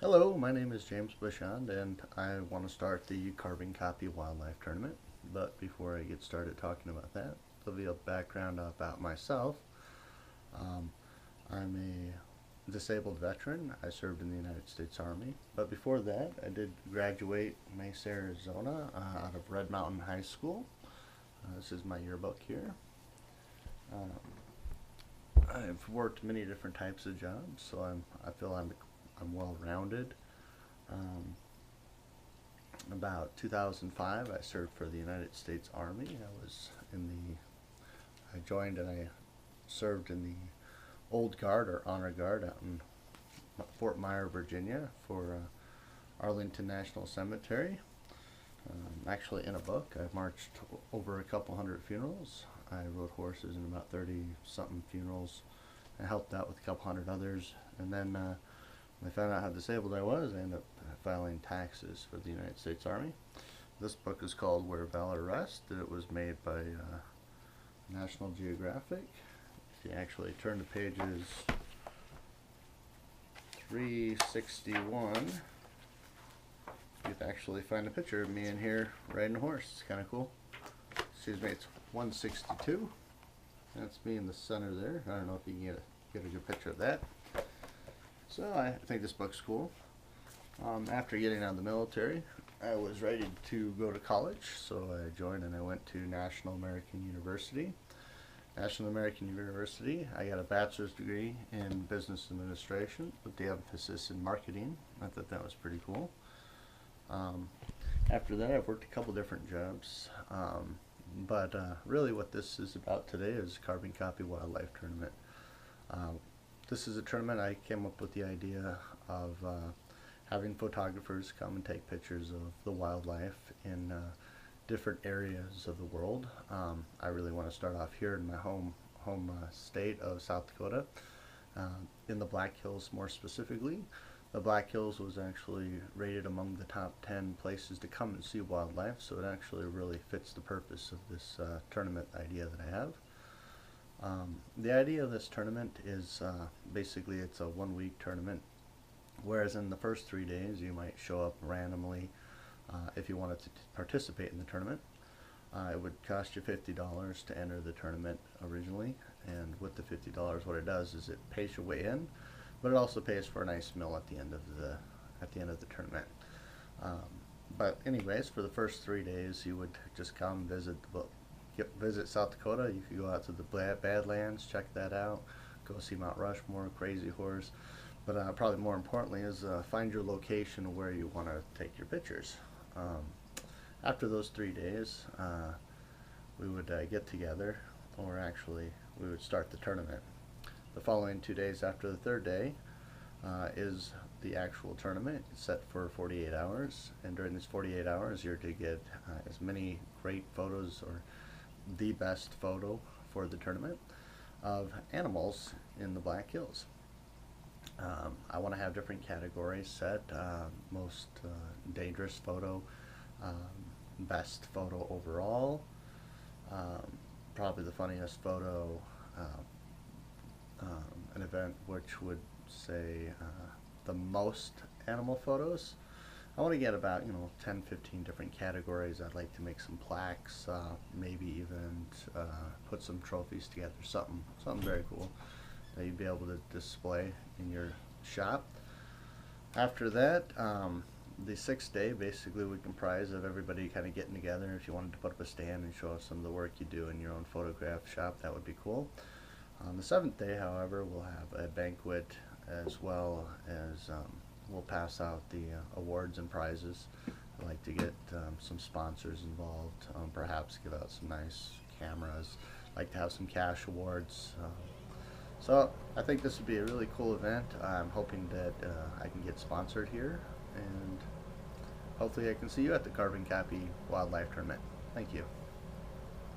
Hello, my name is James Bachand, and I want to start the Carbon Copy Wildlife Tournament. But before I get started talking about that, there'll be a background about myself. Um, I'm a disabled veteran. I served in the United States Army. But before that, I did graduate Mesa, Arizona, out of Red Mountain High School. This is my yearbook here. I've worked many different types of jobs, so I feel I'm well-rounded. Um, about 2005, I served for the United States Army. I joined and I served in the Old Guard or Honor Guard out in Fort Myer, Virginia for Arlington National Cemetery. Actually in a book, I've marched over a couple hundred funerals. I rode horses in about 30-something funerals. I helped out with a couple hundred others, and then when I found out how disabled I was, I ended up filing taxes for the United States Army. This book is called Where Valor Rests. It was made by National Geographic. If you actually turn to pages 361, you can actually find a picture of me in here riding a horse. It's kind of cool. Excuse me, it's 162. That's me in the center there. I don't know if you can get a good picture of that. So I think this book's cool. After getting out of the military, I was ready to go to college, so I joined and I went to National American University. National American University, I got a bachelor's degree in business administration with the emphasis in marketing. I thought that was pretty cool. After that, I've worked a couple different jobs, but really what this is about today is Carbon Copy Wildlife Tournament. This is a tournament I came up with the idea of having photographers come and take pictures of the wildlife in different areas of the world. I really want to start off here in my home state of South Dakota, in the Black Hills more specifically. The Black Hills was actually rated among the top 10 places to come and see wildlife, so it actually really fits the purpose of this tournament idea that I have. The idea of this tournament is basically it's a one-week tournament, whereas in the first 3 days you might show up randomly if you wanted to participate in the tournament. It would cost you $50 to enter the tournament originally, and with the $50 what it does is it pays your way in, but it also pays for a nice meal at the end of the tournament. But anyways, for the first 3 days you would just come visit South Dakota. You could go out to the Badlands, check that out, go see Mount Rushmore, Crazy Horse, but probably more importantly is find your location where you want to take your pictures. After those 3 days, we would get together, or actually we would start the tournament. The following 2 days after the third day is the actual tournament. It's set for 48 hours, and during these 48 hours you're to get as many great photos, or the best photo for the tournament, of animals in the Black Hills. I want to have different categories set. Most dangerous photo, best photo overall, probably the funniest photo, an event which would say the most animal photos. I want to get about 10-15 different categories. I'd like to make some plaques, maybe even put some trophies together, something very cool that you'd be able to display in your shop. After that, the 6th day basically would comprise of everybody kind of getting together. If you wanted to put up a stand and show us some of the work you do in your own photograph shop, that would be cool. On the 7th day, however, we'll have a banquet, as well as we'll pass out the awards and prizes. I'd like to get some sponsors involved, perhaps give out some nice cameras. I'd like to have some cash awards. So I think this would be a really cool event. I'm hoping that I can get sponsored here, and hopefully I can see you at the Carbon Copy Wildlife Tournament. Thank you.